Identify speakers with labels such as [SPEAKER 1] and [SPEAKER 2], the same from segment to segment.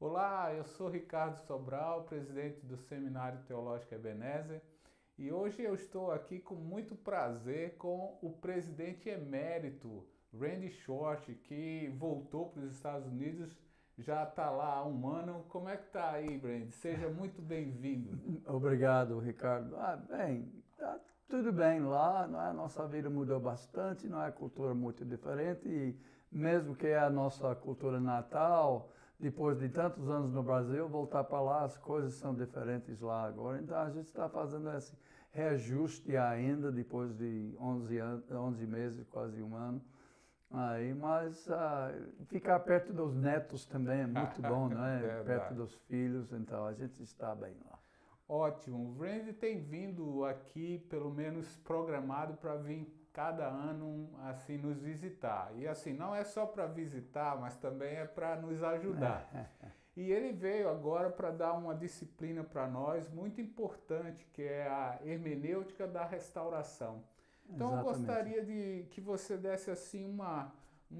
[SPEAKER 1] Olá, eu sou Ricardo Sobral, presidente do Seminário Teológico Ebenezer, e hoje eu estou aqui com muito prazer com o presidente emérito, Randy Short, que voltou para os Estados Unidos, já está lá há um ano. Como é que está aí, Randy? Seja muito bem-vindo.
[SPEAKER 2] Obrigado, Ricardo. Bem, tá tudo bem lá, não é? Nossa vida mudou bastante, não é? A cultura muito diferente e mesmo que é a nossa cultura natal, depois de tantos anos no Brasil, voltar para lá, as coisas são diferentes lá agora. Então a gente está fazendo esse reajuste ainda, depois de 11 meses, quase um ano. Mas ficar perto dos netos também é muito bom, não é? Perto
[SPEAKER 1] Verdade.
[SPEAKER 2] dos filhos, então a gente está bem lá.
[SPEAKER 1] Ótimo. O Randy tem vindo aqui, pelo menos programado, para vir cada ano assim nos visitar. E assim, não é só para visitar, mas também é para nos ajudar. E ele veio agora para dar uma disciplina para nós muito importante, que é a hermenêutica da restauração. Então eu
[SPEAKER 2] Exatamente.
[SPEAKER 1] gostaria de que você desse assim uma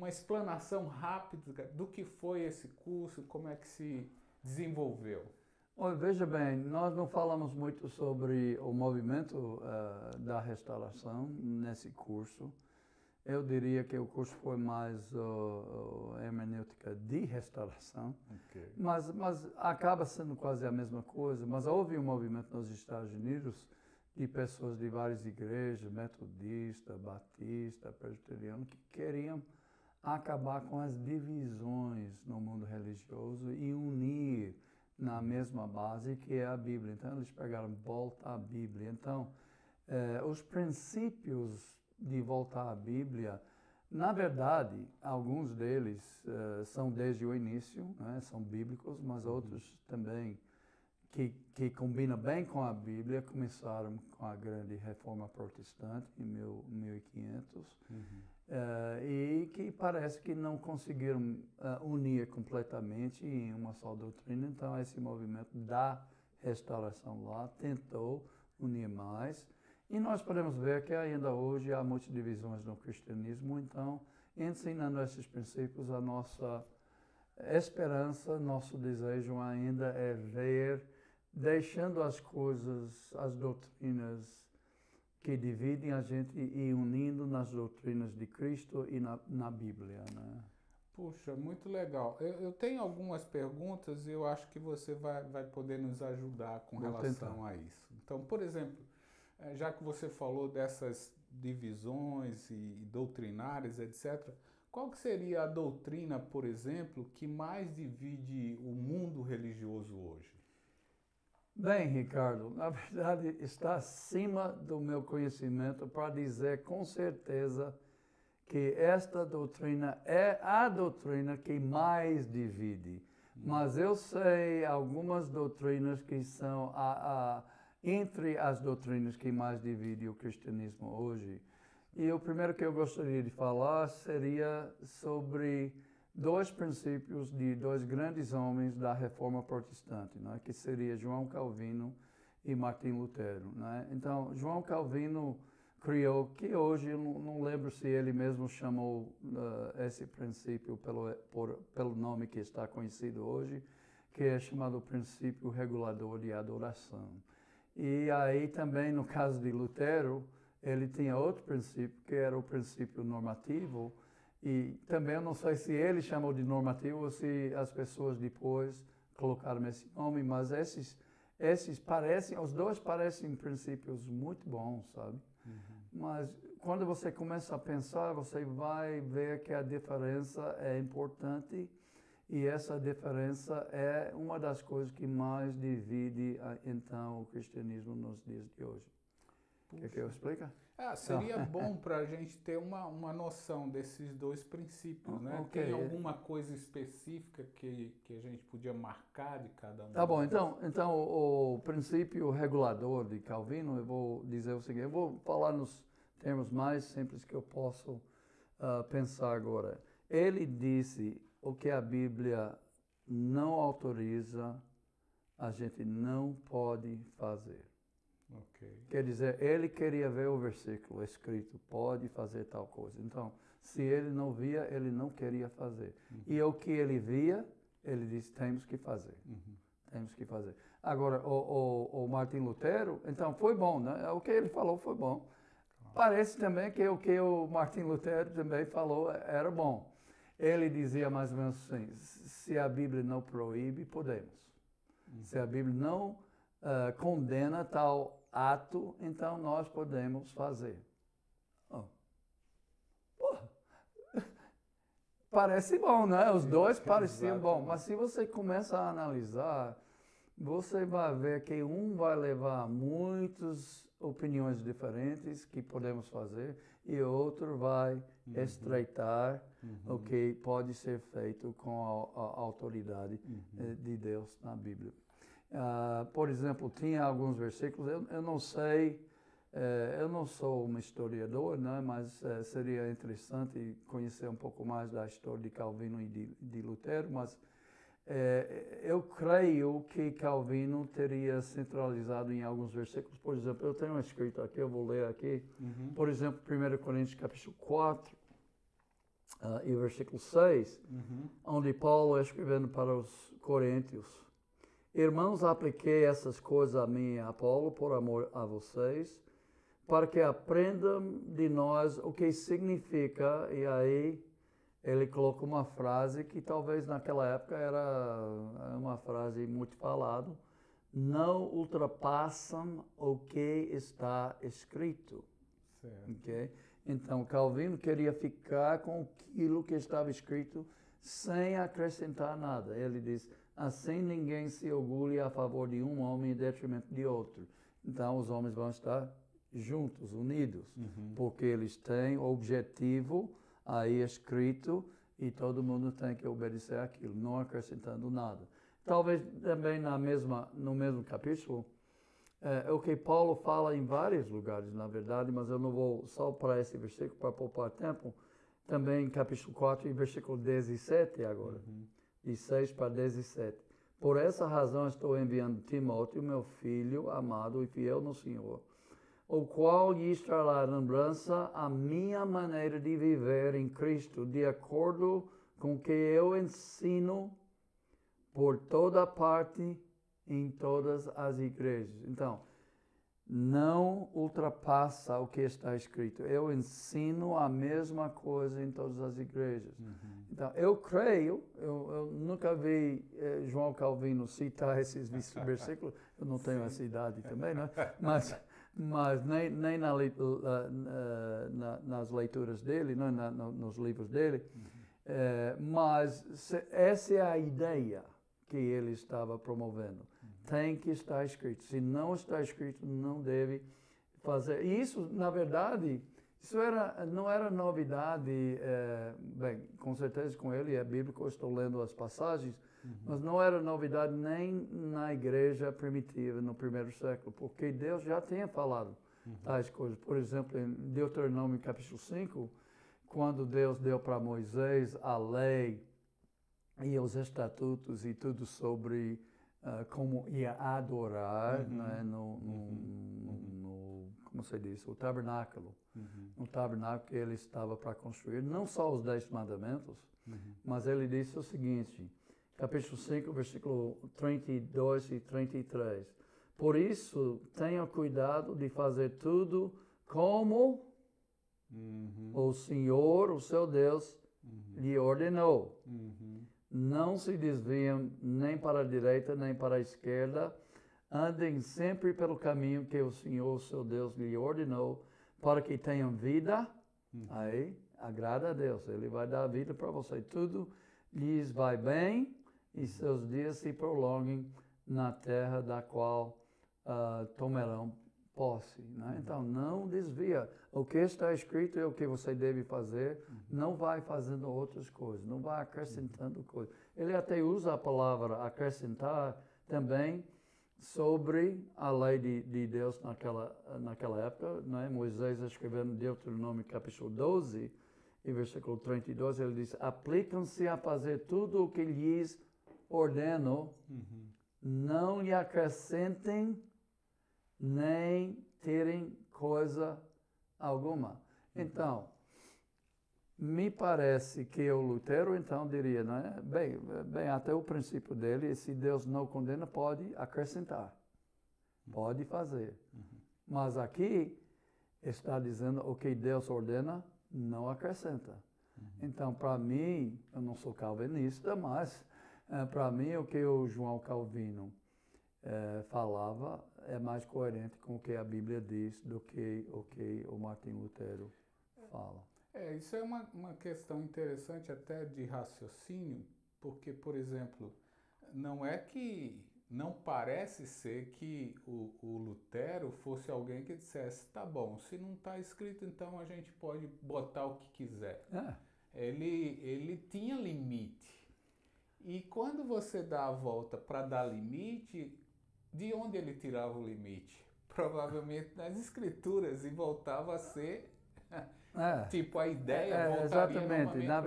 [SPEAKER 1] explanação rápida do que foi esse curso, como é que se desenvolveu.
[SPEAKER 2] Olha, veja bem, nós não falamos muito sobre o movimento da restauração nesse curso. Eu diria que o curso foi mais hermenêutica de restauração,
[SPEAKER 1] Ok.
[SPEAKER 2] mas acaba sendo quase a mesma coisa. Mas houve um movimento nos Estados Unidos de pessoas de várias igrejas, metodista, batista, presbiteriano, que queriam acabar com as divisões no mundo religioso e unir na mesma base que é a Bíblia. Então eles pegaram volta à Bíblia. Então os princípios de voltar à Bíblia, na verdade, alguns deles são desde o início, né? São bíblicos, mas outros também que combinam bem com a Bíblia começaram com a grande reforma protestante em 1500 e que parece que não conseguiram unir completamente em uma só doutrina. Então esse movimento da restauração lá tentou unir mais. E nós podemos ver que ainda hoje há muitas divisões no cristianismo. Então, ensinando esses princípios, a nossa esperança, nosso desejo ainda é ver, deixando as coisas, as doutrinas que dividem a gente e unindo nas doutrinas de Cristo e na Bíblia, né?
[SPEAKER 1] Puxa, muito legal. Eu tenho algumas perguntas e eu acho que você vai poder nos ajudar com
[SPEAKER 2] Vou
[SPEAKER 1] relação
[SPEAKER 2] tentar.
[SPEAKER 1] a isso. Então, por exemplo, já que você falou dessas divisões e doutrinárias, etc., qual que seria a doutrina, por exemplo, que mais divide o mundo religioso hoje?
[SPEAKER 2] Bem, Ricardo, na verdade está acima do meu conhecimento para dizer com certeza que esta doutrina é a doutrina que mais divide. Mas eu sei algumas doutrinas que são entre as doutrinas que mais dividem o cristianismo hoje. E o primeiro que eu gostaria de falar seria sobre dois princípios de dois grandes homens da Reforma Protestante, né? Que seria João Calvino e Martim Lutero, né? Então, João Calvino criou, que hoje eu não lembro se ele mesmo chamou esse princípio pelo nome que está conhecido hoje, que é chamado princípio regulador de adoração. E aí também, no caso de Lutero, ele tinha outro princípio, que era o princípio normativo, e também eu não sei se ele chamou de normativo ou se as pessoas depois colocaram esse nome, mas esses parecem, os dois parecem princípios muito bons, sabe? Mas quando você começa a pensar, você vai ver que a diferença é importante e essa diferença é uma das coisas que mais divide, então, o cristianismo nos dias de hoje. Quer que eu explique?
[SPEAKER 1] Seria bom para a gente ter uma noção desses dois princípios, né?
[SPEAKER 2] Ok.
[SPEAKER 1] Tem alguma coisa específica que a gente podia marcar de cada um
[SPEAKER 2] Tá bom,
[SPEAKER 1] deles?
[SPEAKER 2] então o princípio regulador de Calvino, eu vou dizer o seguinte, eu vou falar nos termos mais simples que eu posso pensar agora. Ele disse o que a Bíblia não autoriza, a gente não pode fazer.
[SPEAKER 1] Ok.
[SPEAKER 2] Quer dizer, ele queria ver o versículo escrito, pode fazer tal coisa. Então, se ele não via, ele não queria fazer. E o que ele via, Ele disse, temos que fazer. Temos que fazer. Agora, o Martim Lutero, então foi bom, né? O que ele falou foi bom. Parece também que o que o Martim Lutero também falou era bom. Ele dizia mais ou menos assim, se a Bíblia não proíbe, podemos. Se a Bíblia não condena tal ato, então nós podemos fazer. Oh. Porra. Parece bom, né? Os dois pareciam bom, mas se você começa a analisar, você vai ver que um vai levar muitas opiniões diferentes que podemos fazer e o outro vai estreitar o que pode ser feito com a autoridade de Deus na Bíblia. Por exemplo, tinha alguns versículos, eu não sei, eu não sou um historiador, né, mas seria interessante conhecer um pouco mais da história de Calvino e de Lutero, mas eu creio que Calvino teria centralizado em alguns versículos. Por exemplo, eu tenho escrito aqui, eu vou ler aqui, por exemplo, 1 Coríntios capítulo 4 e versículo 6, onde Paulo escrevendo para os coríntios: Irmãos, apliquei essas coisas a mim e a Apolo por amor a vocês, para que aprendam de nós o que significa, e aí ele colocou uma frase que talvez naquela época era uma frase muito falada: não ultrapassam o que está escrito. Okay? Então, Calvino queria ficar com aquilo que estava escrito sem acrescentar nada. Ele diz, assim ninguém se orgulhe a favor de um homem em detrimento de outro. Então, os homens vão estar juntos, unidos, porque eles têm o objetivo aí escrito e todo mundo tem que obedecer aquilo, não acrescentando nada. Talvez também no mesmo capítulo, o que Paulo fala em vários lugares, na verdade, mas eu não vou só para esse versículo para poupar tempo, também em capítulo 4 e versículo 17 agora, de 6 para 17. Por essa razão estou enviando Timóteo, meu filho amado e fiel no Senhor, o qual lhes trará lembrança a minha maneira de viver em Cristo, de acordo com o que eu ensino por toda parte em todas as igrejas. Então, não ultrapassa o que está escrito. Eu ensino a mesma coisa em todas as igrejas. Então, eu creio, eu nunca vi João Calvino citar esses versículos, eu não tenho essa idade também, né? Mas nem nas leituras dele, não, nos livros dele, mas essa é a ideia que ele estava promovendo. Tem que estar escrito. Se não está escrito, não deve fazer. E isso, na verdade, não era novidade, bem, com certeza com ele é bíblico, eu estou lendo as passagens, mas não era novidade nem na igreja primitiva, no primeiro século, porque Deus já tinha falado tais coisas. Por exemplo, em Deuteronômio capítulo 5, quando Deus deu para Moisés a lei e os estatutos e tudo sobre como ia adorar, né, como se diz, o tabernáculo. No tabernáculo que ele estava para construir, não só os 10 mandamentos, mas ele disse o seguinte, capítulo 5, versículo 32 e 33. Por isso, tenha cuidado de fazer tudo como o Senhor, o seu Deus, lhe ordenou. Não se desviem nem para a direita, nem para a esquerda. Andem sempre pelo caminho que o Senhor, seu Deus, lhe ordenou, para que tenham vida. Aí, agrada a Deus. Ele vai dar vida para você. Tudo lhes vai bem e seus dias se prolonguem na terra da qual tomarão posse. Né? Então, não desvia. O que está escrito é o que você deve fazer. Não vai fazendo outras coisas. Não vai acrescentando coisas. Ele até usa a palavra acrescentar também sobre a lei de Deus naquela época. Né? Moisés escrevendo Deuteronômio capítulo 12 e versículo 32, ele diz, aplicam-se a fazer tudo o que lhes ordeno, não lhe acrescentem nem terem coisa alguma. Então, Me parece que o Lutero, então, diria, né? Bem, até o princípio dele, se Deus não condena, pode acrescentar. Pode fazer. Mas aqui está dizendo o que Deus ordena, não acrescenta. Então, para mim, eu não sou calvinista, mas para mim o que o João Calvino falava é mais coerente com o que a Bíblia diz do que o que o Martim Lutero fala.
[SPEAKER 1] Isso é uma questão interessante até de raciocínio, porque, por exemplo, não parece ser que o Lutero fosse alguém que dissesse, tá bom, se não está escrito, então a gente pode botar o que quiser. Ele tinha limite. E quando você dá a volta para dar limite, de onde ele tirava o limite? Provavelmente nas escrituras, e voltava a ser tipo a ideia voltaria
[SPEAKER 2] exatamente. Na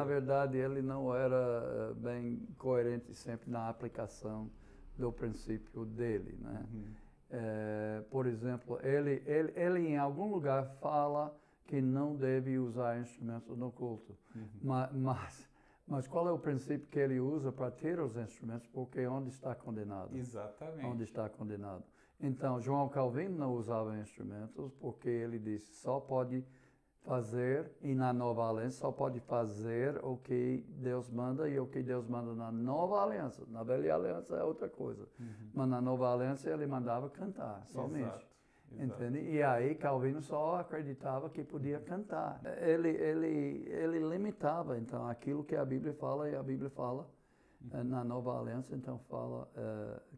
[SPEAKER 2] verdade, ele não era bem coerente sempre na aplicação do princípio dele, né? Por exemplo, ele em algum lugar fala que não deve usar instrumentos no culto, mas qual é o princípio que ele usa para ter os instrumentos? Porque onde está condenado?
[SPEAKER 1] Exatamente.
[SPEAKER 2] Onde está condenado. Então, João Calvino não usava instrumentos porque ele disse só pode fazer, e na Nova Aliança só pode fazer o que Deus manda, e o que Deus manda na Nova Aliança. Na Velha Aliança é outra coisa. Mas na Nova Aliança ele mandava cantar, somente.
[SPEAKER 1] Exato.
[SPEAKER 2] Entende? E aí Calvino só acreditava que podia cantar. Ele limitava, então, aquilo que a Bíblia fala, e a Bíblia fala na Nova Aliança, então fala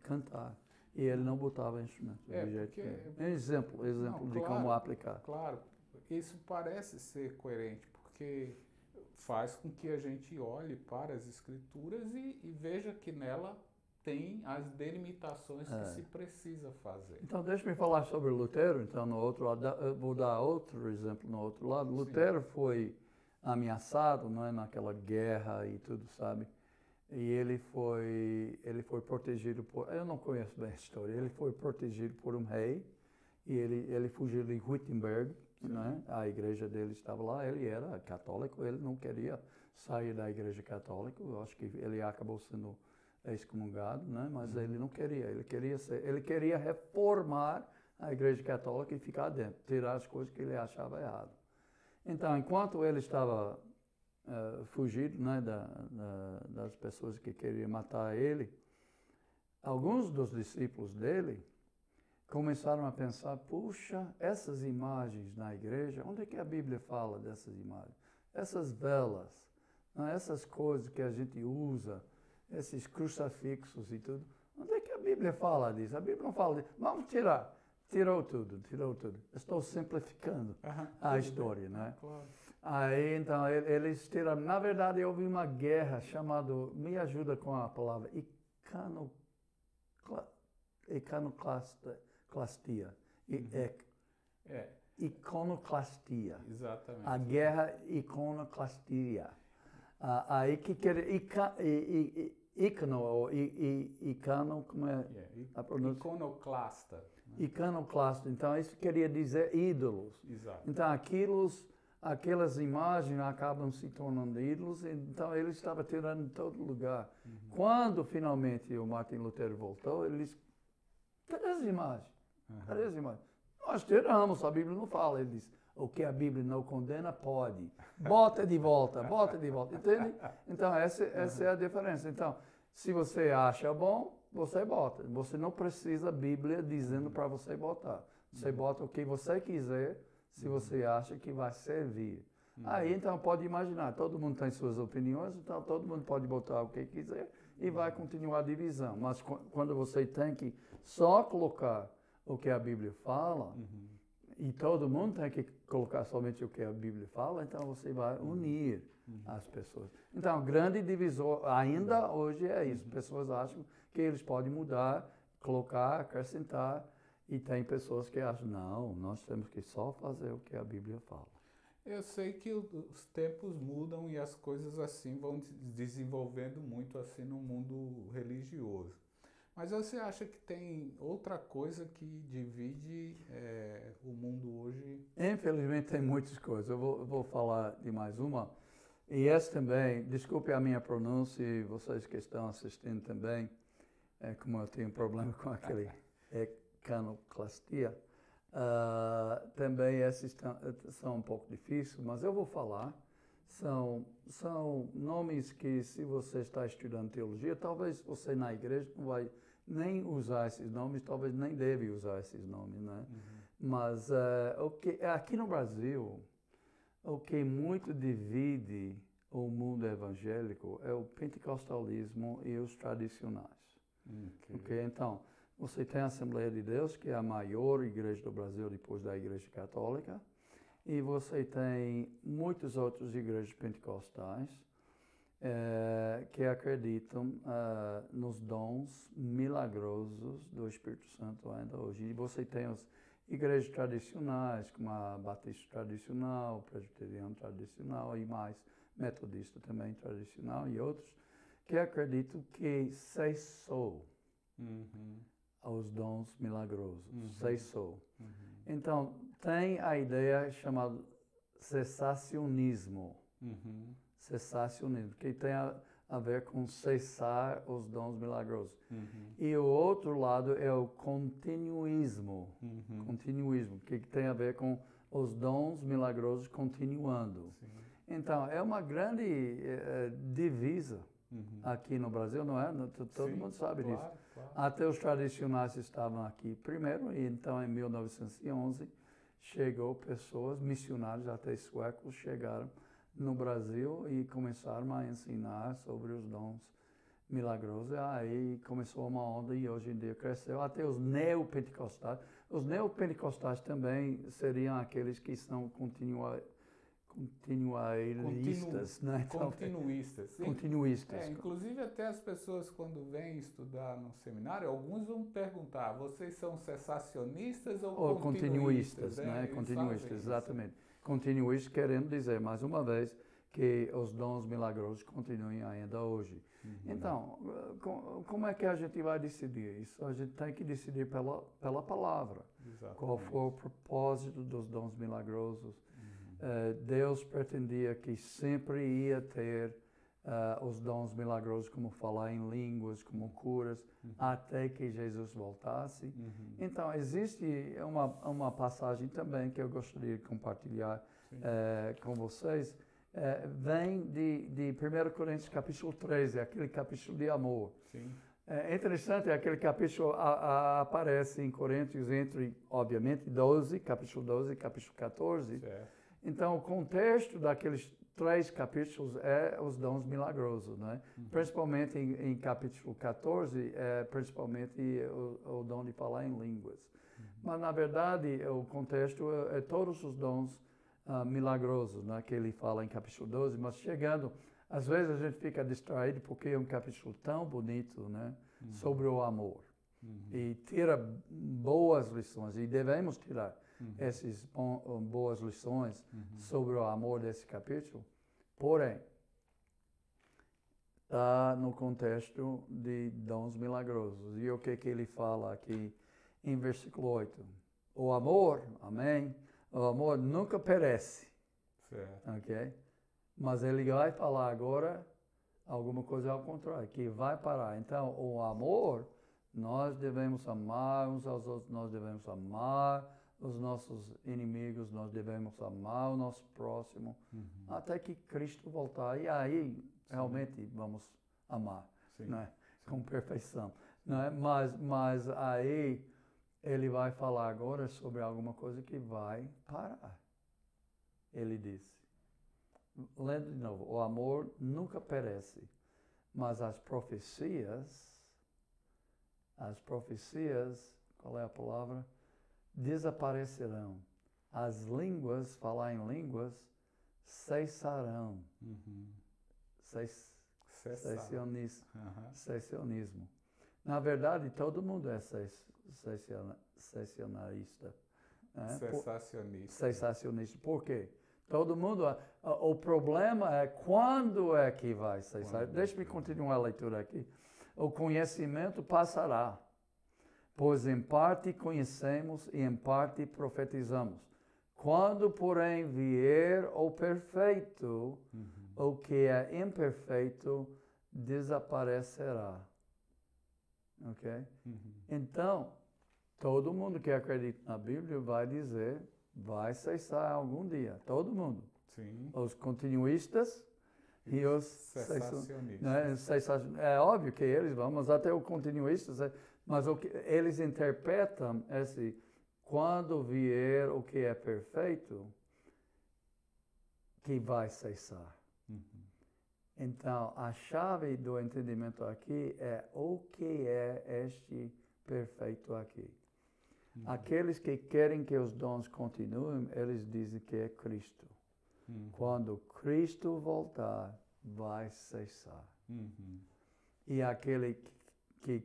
[SPEAKER 2] cantar. E ele não botava instrumento. Exemplo de como aplicar.
[SPEAKER 1] Claro, isso parece ser coerente, porque faz com que a gente olhe para as Escrituras e veja que nela tem as delimitações que se precisa fazer.
[SPEAKER 2] Então, deixa-me falar sobre Lutero. Então, no outro lado, eu vou dar outro exemplo no outro lado.
[SPEAKER 1] Sim.
[SPEAKER 2] Lutero foi ameaçado, não é, naquela guerra e tudo, sabe? E ele foi protegido por... Eu não conheço bem a história. Ele foi protegido por um rei e ele fugiu de Wittenberg, né? A igreja dele estava lá. Ele era católico, ele não queria sair da igreja católica. Eu acho que ele acabou sendo excomungado, né? Mas ele não queria. Ele queria reformar a igreja católica e ficar dentro, tirar as coisas que ele achava errado. Então, enquanto ele estava fugido, né, das pessoas que queriam matar ele, alguns dos discípulos dele começaram a pensar, puxa, essas imagens na igreja, onde é que a Bíblia fala dessas imagens? Essas velas, né, essas coisas que a gente usa, esses crucifixos e tudo, onde é que a Bíblia fala disso? A Bíblia não fala disso. Vamos tirar. Tirou tudo. Estou simplificando a história, né? Claro. Aí, então, eles tiraram. Na verdade, houve uma guerra chamada, me ajuda com a palavra, iconoclastia. Iconoclastia.
[SPEAKER 1] Exatamente.
[SPEAKER 2] A guerra iconoclastia. Aí que quer ícono ou icano, como é a pronúncia?
[SPEAKER 1] Iconoclasta.
[SPEAKER 2] Iconoclasta. Então, isso queria dizer ídolos.
[SPEAKER 1] Exato.
[SPEAKER 2] Então, aquelas imagens acabam se tornando ídolos, então ele estava tirando de todo lugar. Quando, finalmente, o Martim Lutero voltou, ele disse, cadê as imagens? Cadê as imagens? Nós tiramos, a Bíblia não fala. Ele disse, o que a Bíblia não condena, pode. Bota de volta. Entende? Então, essa é a diferença. Então, se você acha bom, você bota. Você não precisa a Bíblia dizendo para você botar. Você bota o que você quiser, se você acha que vai servir. Aí, então, pode imaginar, todo mundo tem suas opiniões, então todo mundo pode botar o que quiser e vai continuar a divisão. Mas quando você tem que só colocar o que a Bíblia fala, e todo mundo tem que colocar somente o que a Bíblia fala, então você vai unir as pessoas. Então, o grande divisor ainda hoje é isso. Pessoas acham que eles podem mudar, colocar, acrescentar, e tem pessoas que acham, não, nós temos que só fazer o que a Bíblia fala.
[SPEAKER 1] Eu sei que os tempos mudam e as coisas assim vão se desenvolvendo muito assim no mundo religioso. Mas você acha que tem outra coisa que divide o mundo hoje?
[SPEAKER 2] Infelizmente tem muitas coisas. Eu vou falar de mais uma. E essa também, desculpe a minha pronúncia e vocês que estão assistindo também, como eu tenho problema com aquele ecanoclastia, também esses são um pouco difíceis, mas eu vou falar. São nomes que, se você está estudando teologia, talvez você na igreja não vai nem usar esses nomes, talvez nem deve usar esses nomes, né? Mas aqui no Brasil, o que muito divide o mundo evangélico é o pentecostalismo e os tradicionais. Okay? Então, você tem a Assembleia de Deus, que é a maior igreja do Brasil depois da Igreja Católica, e você tem muitas outras igrejas pentecostais que acreditam nos dons milagrosos do Espírito Santo ainda hoje. E você tem as igrejas tradicionais, como a Batista tradicional, Presbiteriano tradicional e mais Metodista também tradicional e outros, que acreditam que cessou os dons milagrosos. Cessou. Então, tem a ideia chamada cessacionismo. Cessacionismo, que tem a ver com cessar os dons milagrosos. E o outro lado é o continuismo. Continuismo, que tem a ver com os dons milagrosos continuando. Sim. Então, é uma grande divisa aqui no Brasil, não é? Todo mundo sabe disso. Claro. Até os tradicionais estavam aqui primeiro, e então em 1911 chegou pessoas, missionários até suecos, chegaram no Brasil e começaram a ensinar sobre os dons milagrosos. Aí começou uma onda e hoje em dia cresceu até os neopentecostais. Os neopentecostais também seriam aqueles que são continuaristas, né? Então,
[SPEAKER 1] continuistas.
[SPEAKER 2] Continuistas.
[SPEAKER 1] Inclusive até as pessoas quando vêm estudar no seminário, alguns vão perguntar, vocês são cessacionistas ou
[SPEAKER 2] continuistas, né? Continuistas, exatamente. Continuistas querendo dizer, mais uma vez, que os dons milagrosos continuem ainda hoje. Então, como é que a gente vai decidir isso? A gente tem que decidir pela palavra. Exatamente. Qual for o propósito dos dons milagrosos. Deus pretendia que sempre ia ter os dons milagrosos, como falar em línguas, como curas, até que Jesus voltasse. Então, existe uma passagem também que eu gostaria de compartilhar com vocês. Vem de 1 Coríntios capítulo 13, aquele capítulo de amor. Sim. É interessante, aquele capítulo aparece em Coríntios entre, obviamente, capítulo 12 e capítulo 14. Certo. Então, o contexto daqueles 3 capítulos é os dons milagrosos, né? Principalmente em capítulo 14, principalmente o dom de falar em línguas. Mas, na verdade, o contexto é todos os dons milagrosos, né, que ele fala em capítulo 12, mas chegando, às vezes a gente fica distraído porque é um capítulo tão bonito, né, sobre o amor. E tira boas lições, e devemos tirar essas boas lições sobre o amor desse capítulo. Porém, está no contexto de dons milagrosos. E o que ele fala aqui em versículo 8? O amor, amém? O amor nunca perece. Certo. Ok? Mas ele vai falar agora alguma coisa ao contrário, que vai parar. Então, o amor, nós devemos amar uns aos outros, nós devemos amar os nossos inimigos, nós devemos amar o nosso próximo, até que Cristo voltar. E aí, realmente, vamos amar, né? Com perfeição. Né? Mas aí, ele vai falar agora sobre alguma coisa que vai parar. Ele disse, lendo de novo, o amor nunca perece, mas as profecias, qual é a palavra? Desaparecerão. As línguas, falar em línguas, cessarão. Cessacionismo. Na verdade, todo mundo é cessacionista. Né? Cessacionista. Por quê? Todo mundo... O problema é quando é que vai cessar. Deixa-me continuar a leitura aqui. o conhecimento passará, pois em parte conhecemos e em parte profetizamos. Quando, porém, vier o perfeito, o que é imperfeito desaparecerá. Ok? Então, todo mundo que acredita na Bíblia vai dizer, vai cessar algum dia. Todo mundo.
[SPEAKER 1] Sim.
[SPEAKER 2] Os continuistas e os
[SPEAKER 1] cessacionistas.
[SPEAKER 2] Né? É óbvio que eles vão, mas até os continuistas, mas o que eles interpretam esse quando vier o que é perfeito, que vai cessar. Então, a chave do entendimento aqui é o que é este perfeito aqui. Aqueles que querem que os dons continuem, eles dizem que é Cristo. Quando Cristo voltar, vai cessar. E aquele que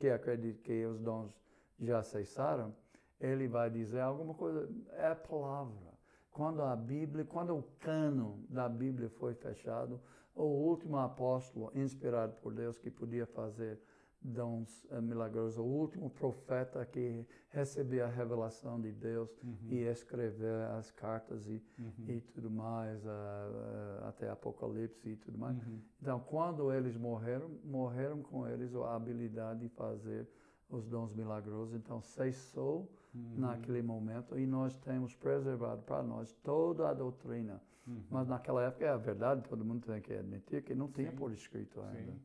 [SPEAKER 2] acredita que os dons já cessaram, ele vai dizer alguma coisa, é a palavra. Quando o cânon da Bíblia foi fechado, o último apóstolo inspirado por Deus que podia fazer dons milagrosos, o último profeta que recebia a revelação de Deus e escrever as cartas e tudo mais, até Apocalipse e tudo mais. Então, quando eles morreram com eles a habilidade de fazer os dons milagrosos. Então, cessou naquele momento e nós temos preservado para nós toda a doutrina. Mas naquela época, é a verdade, todo mundo tem que admitir que não tinha por escrito ainda.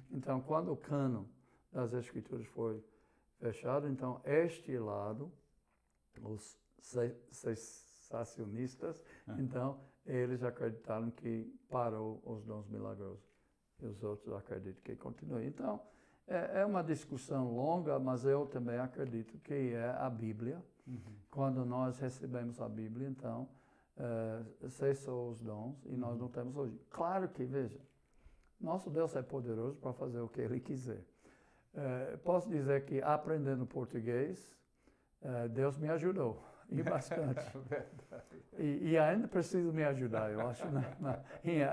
[SPEAKER 2] Então, quando o cânon das Escrituras foi fechado, então este lado, os cessacionistas, então eles acreditaram que parou os dons milagrosos. E os outros acreditam que continua. Então, é uma discussão longa, mas eu também acredito que é a Bíblia. Quando nós recebemos a Bíblia, então, cessou os dons e nós não temos hoje. Claro que, veja, nosso Deus é poderoso para fazer o que Ele quiser. Posso dizer que aprendendo português, Deus me ajudou, e bastante. E ainda precisa me ajudar, eu acho,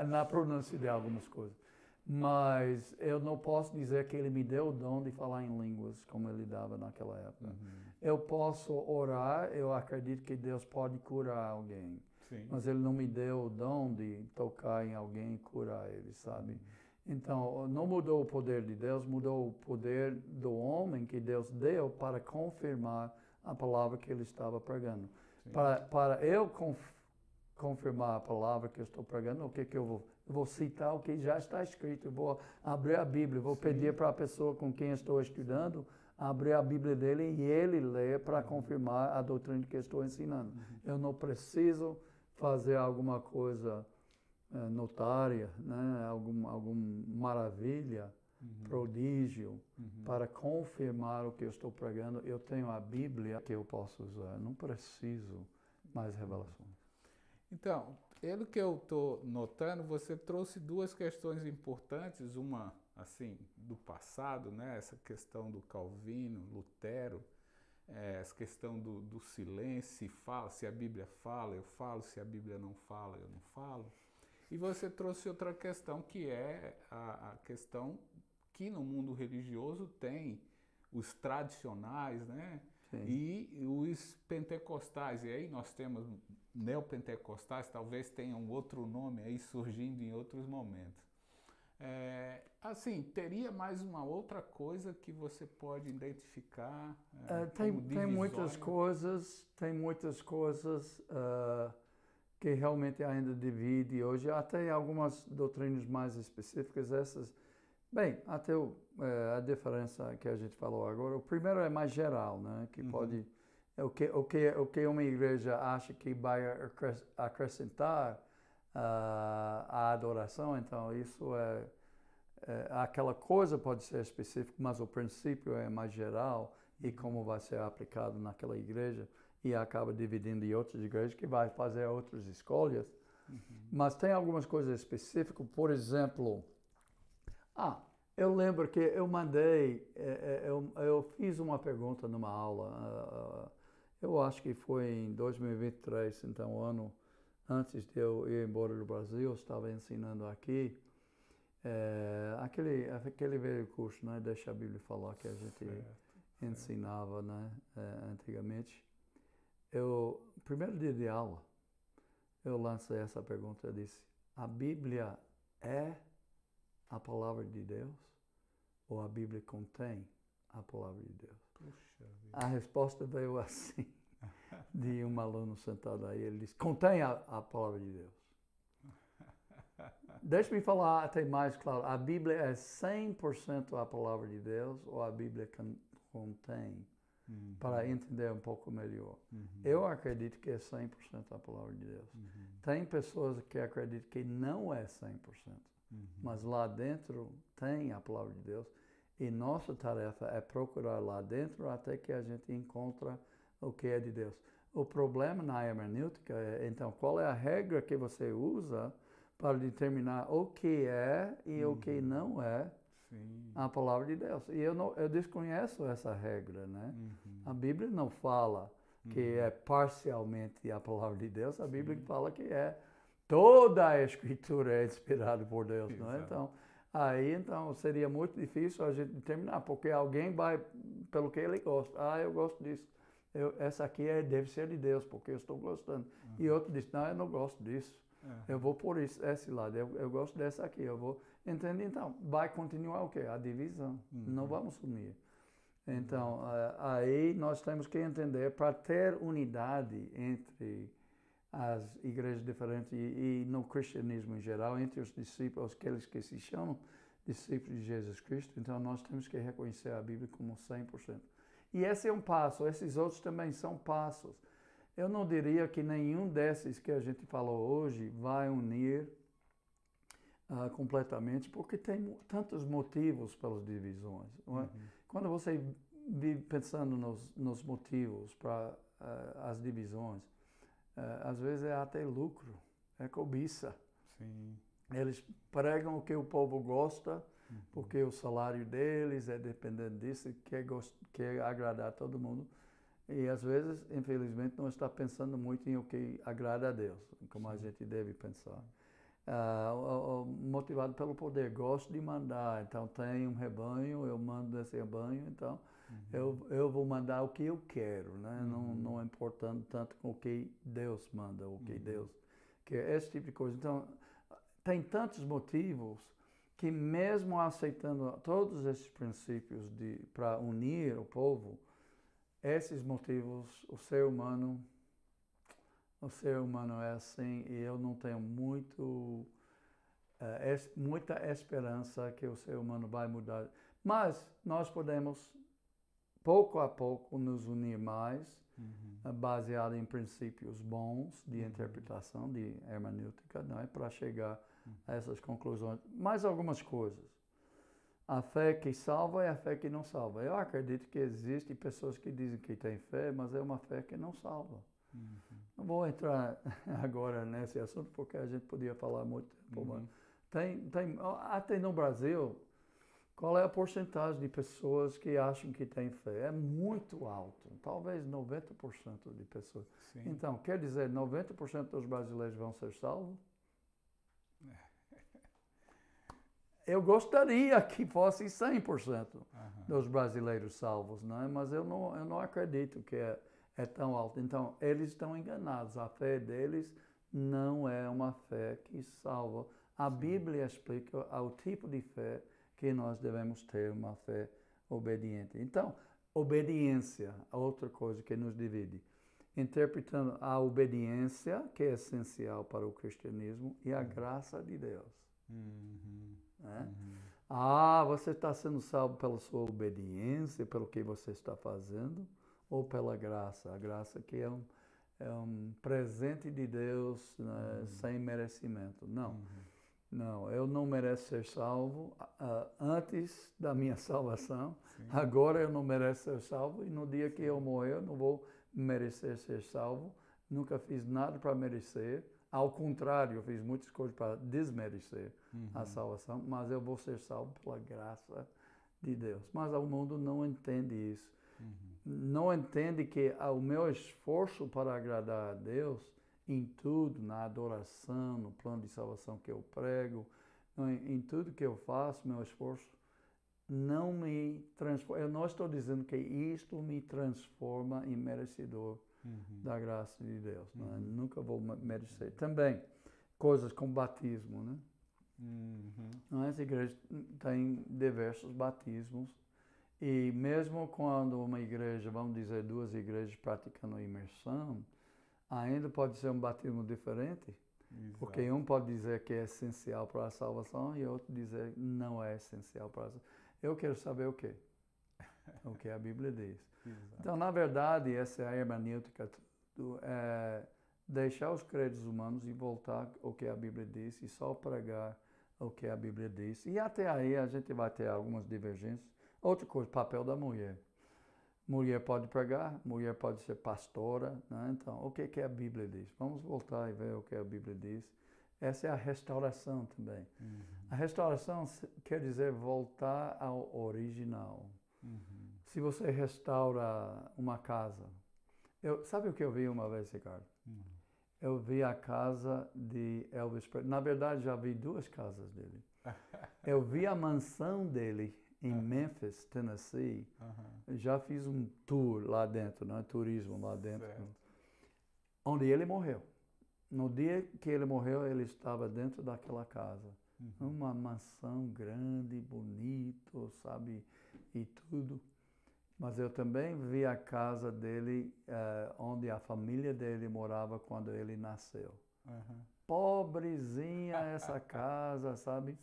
[SPEAKER 2] na pronúncia de algumas coisas. Mas eu não posso dizer que Ele me deu o dom de falar em línguas, como Ele dava naquela época. Eu posso orar, eu acredito que Deus pode curar alguém. Mas Ele não me deu o dom de tocar em alguém e curar ele, sabe? Então, não mudou o poder de Deus, mudou o poder do homem que Deus deu para confirmar a palavra que ele estava pregando. Para eu confirmar a palavra que eu estou pregando, o que eu vou? Eu vou citar o que já está escrito, eu vou abrir a Bíblia, vou pedir para a pessoa com quem estou estudando abrir a Bíblia dele e ele ler para confirmar a doutrina que eu estou ensinando. Eu não preciso fazer alguma coisa notária, né? alguma maravilha, prodígio, para confirmar o que eu estou pregando. Eu tenho a Bíblia que eu posso usar, não preciso mais revelações.
[SPEAKER 1] Então, pelo que eu estou notando, você trouxe duas questões importantes, uma assim do passado, né? Essa questão do Calvino, Lutero, essa questão do silêncio, se a Bíblia fala, eu falo, se a Bíblia não fala, eu não falo. E você trouxe outra questão, que é a questão que no mundo religioso tem os tradicionais, né? E os pentecostais. E aí nós temos neopentecostais, talvez tenham outro nome aí surgindo em outros momentos. Assim, teria mais uma outra coisa que você pode identificar?
[SPEAKER 2] Tem muitas coisas que realmente ainda divide hoje, até algumas doutrinas mais específicas, essas, bem, até a diferença que a gente falou agora, o primeiro é mais geral, né, que pode, o que uma igreja acha que vai acrescentar a adoração, então isso aquela coisa pode ser específica, mas o princípio é mais geral e como vai ser aplicado naquela igreja, e acaba dividindo em outras igrejas que vai fazer outras escolhas. Mas tem algumas coisas específicas, por exemplo, eu lembro que eu mandei, eu fiz uma pergunta numa aula, eu acho que foi em 2023, então ano antes de eu ir embora do Brasil, eu estava ensinando aqui, Aquele velho curso, né? Deixa a Bíblia falar, que a gente ensinava, né? Antigamente. Primeiro dia de aula, eu lancei essa pergunta, eu disse, a Bíblia é a palavra de Deus ou a Bíblia contém a palavra de Deus?
[SPEAKER 1] Puxa vida.
[SPEAKER 2] A resposta veio assim, de um aluno sentado aí, ele disse, contém a palavra de Deus. Deixe-me falar até mais claro, a Bíblia é 100% a palavra de Deus ou a Bíblia contém? Para entender um pouco melhor. Eu acredito que é 100% a palavra de Deus. Tem pessoas que acreditam que não é 100%, mas lá dentro tem a palavra de Deus e nossa tarefa é procurar lá dentro até que a gente encontre o que é de Deus. O problema na hermenêutica é, então, qual é a regra que você usa para determinar o que é e o que não é a palavra de Deus. E eu desconheço essa regra, né? A Bíblia não fala que é parcialmente a palavra de Deus, a Bíblia fala que toda a Escritura é inspirada por Deus, não é? Então seria muito difícil a gente determinar, porque alguém vai pelo que ele gosta. Eu gosto disso. Essa aqui deve ser de Deus, porque eu estou gostando. E outro diz, não, eu não gosto disso. Eu vou por esse lado, eu gosto dessa aqui, eu vou... Entende? Então, vai continuar o quê? A divisão. Não vamos sumir. Então, aí nós temos que entender, para ter unidade entre as igrejas diferentes e no cristianismo em geral, entre os discípulos, aqueles que se chamam discípulos de Jesus Cristo, então nós temos que reconhecer a Bíblia como 100%. E esse é um passo, esses outros também são passos. Eu não diria que nenhum desses que a gente falou hoje vai unir completamente, porque tem tantos motivos pelas divisões. Não é? Quando você vive pensando nos motivos para as divisões, às vezes é até lucro, é cobiça.
[SPEAKER 1] Sim.
[SPEAKER 2] Eles pregam o que o povo gosta, porque o salário deles é dependente disso, quer agradar todo mundo. E às vezes, infelizmente, não está pensando muito em o que agrada a Deus, como a gente deve pensar. Motivado pelo poder, gosto de mandar, então tem um rebanho, eu mando esse rebanho, então eu vou mandar o que eu quero, né? Não importando tanto com o que Deus manda, o que Deus quer, esse tipo de coisa. Então, tem tantos motivos que mesmo aceitando todos esses princípios para unir o povo, esses motivos, o ser humano é assim e eu não tenho muita esperança que o ser humano vai mudar. Mas nós podemos, pouco a pouco, nos unir mais, baseado em princípios bons de interpretação, de hermenêutica, não é? Para chegar a essas conclusões. Mais algumas coisas. A fé que salva é a fé que não salva. Eu acredito que existem pessoas que dizem que têm fé, mas é uma fé que não salva. Não vou entrar agora nesse assunto, porque a gente podia falar muito tempo. Até no Brasil, qual é a porcentagem de pessoas que acham que têm fé? É muito alto, talvez 90% de pessoas.
[SPEAKER 1] Sim.
[SPEAKER 2] Então, quer dizer, 90% dos brasileiros vão ser salvos? Eu gostaria que fosse 100% dos brasileiros salvos, não é? Mas eu não acredito que é tão alto. Então, eles estão enganados. A fé deles não é uma fé que salva. A Bíblia explica o tipo de fé que nós devemos ter, uma fé obediente. Então, obediência, outra coisa que nos divide. Interpretando a obediência, que é essencial para o cristianismo, e a graça de Deus. Né? Você está sendo salvo pela sua obediência, pelo que você está fazendo, ou pela graça? A graça que é um presente de Deus, né, sem merecimento. Não, eu não mereço ser salvo antes da minha salvação. Agora eu não mereço ser salvo e no dia que eu morrer eu não vou merecer ser salvo. Nunca fiz nada para merecer. Ao contrário, eu fiz muitas coisas para desmerecer a salvação, mas eu vou ser salvo pela graça de Deus. Mas o mundo não entende isso. Não entende que o meu esforço para agradar a Deus em tudo, na adoração, no plano de salvação que eu prego, em tudo que eu faço, meu esforço, não me transforma. Eu não estou dizendo que isto me transforma em merecedor da graça de Deus. Né? Nunca vou merecer. Também, coisas como batismo, né? As igrejas têm diversos batismos e mesmo quando uma igreja, vamos dizer, duas igrejas praticando imersão, ainda pode ser um batismo diferente, porque um pode dizer que é essencial para a salvação e outro dizer que não é essencial para a salvação. Eu quero saber o quê? O que a Bíblia diz. Então, na verdade, essa é a hermenêutica, deixar os credos humanos e voltar ao que a Bíblia diz e só pregar o que a Bíblia diz. E até aí a gente vai ter algumas divergências. Outra coisa, papel da mulher. Mulher pode pregar, mulher pode ser pastora, né? Então, o que a Bíblia diz? Vamos voltar e ver o que a Bíblia diz. Essa é a restauração também. A restauração quer dizer voltar ao original. Se você restaura uma casa... sabe o que eu vi uma vez, Ricardo? Eu vi a casa de Elvis Presley. Na verdade, já vi duas casas dele. Eu vi a mansão dele em Memphis, Tennessee. Já fiz um tour lá dentro, né? Turismo lá dentro. Onde ele morreu. No dia que ele morreu, ele estava dentro daquela casa. Uma mansão grande, bonito, sabe? E tudo. Mas eu também vi a casa dele, onde a família dele morava quando ele nasceu. Pobrezinha essa casa, sabe?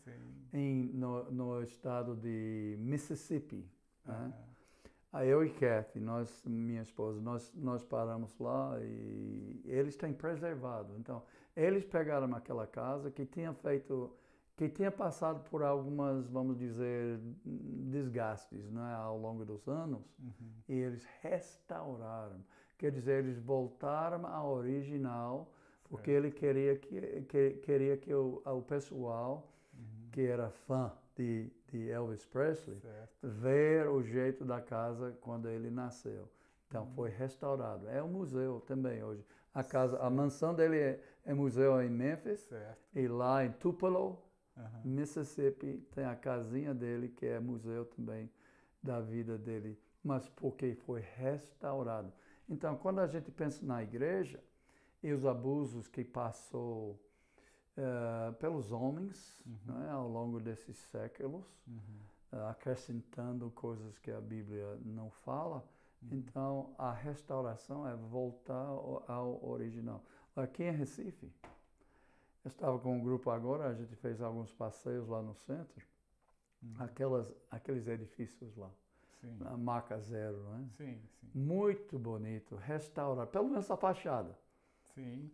[SPEAKER 2] No estado de Mississippi. Né? Aí eu e Kathy, minha esposa, nós paramos lá e eles têm preservado. Então, eles pegaram aquela casa que tinha passado por algumas, vamos dizer, desgastes, né, ao longo dos anos, e eles restauraram. Quer dizer, eles voltaram ao original, porque ele queria que o pessoal que era fã de Elvis Presley ver o jeito da casa quando ele nasceu. Então foi restaurado. É um museu também hoje. A mansão dele é museu em Memphis e lá em Tupelo, Mississippi, tem a casinha dele que é museu também da vida dele, mas porque foi restaurado. Então, quando a gente pensa na igreja e os abusos que passou pelos homens, né, ao longo desses séculos, acrescentando coisas que a Bíblia não fala, então a restauração é voltar ao original. Aqui em Recife, eu estava com um grupo agora, a gente fez alguns passeios lá no centro, aqueles edifícios lá, a Marca Zero, né? Muito bonito, restaurado, pelo menos a fachada.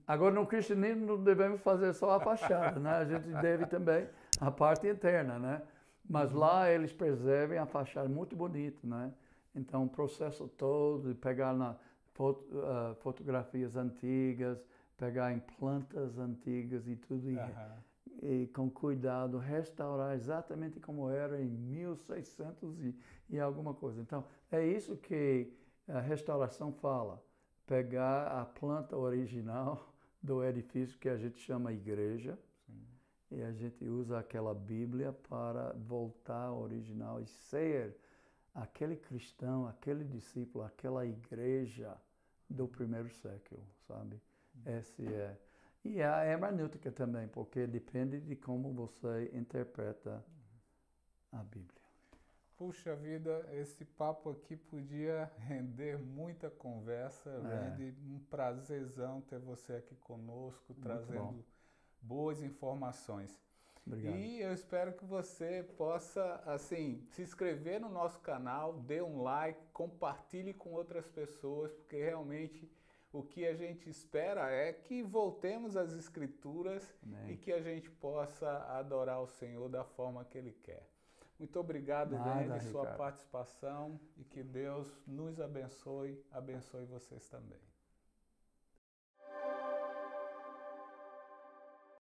[SPEAKER 2] Agora, no cristianismo, não devemos fazer só a fachada, né? A gente deve também a parte interna, né? Mas lá eles preservam a fachada, muito bonito, né? Então, o processo todo de pegar fotografias antigas, pegar em plantas antigas e tudo, e com cuidado restaurar exatamente como era em 1600 e alguma coisa. Então, é isso que a restauração fala. Pegar a planta original do edifício que a gente chama igreja e a gente usa aquela Bíblia para voltar ao original e ser aquele cristão, aquele discípulo, aquela igreja do primeiro século, sabe? Esse é. E a hermenêutica também, porque depende de como você interpreta a Bíblia.
[SPEAKER 1] Puxa vida, esse papo aqui podia render muita conversa, Randy. Um prazerzão ter você aqui conosco, trazendo boas informações.
[SPEAKER 2] Obrigado.
[SPEAKER 1] E eu espero que você possa, assim, se inscrever no nosso canal, dê um like, compartilhe com outras pessoas, porque realmente o que a gente espera é que voltemos às Escrituras e que a gente possa adorar o Senhor da forma que Ele quer. Muito obrigado, Randy, sua participação, e que Deus nos abençoe, abençoe vocês também.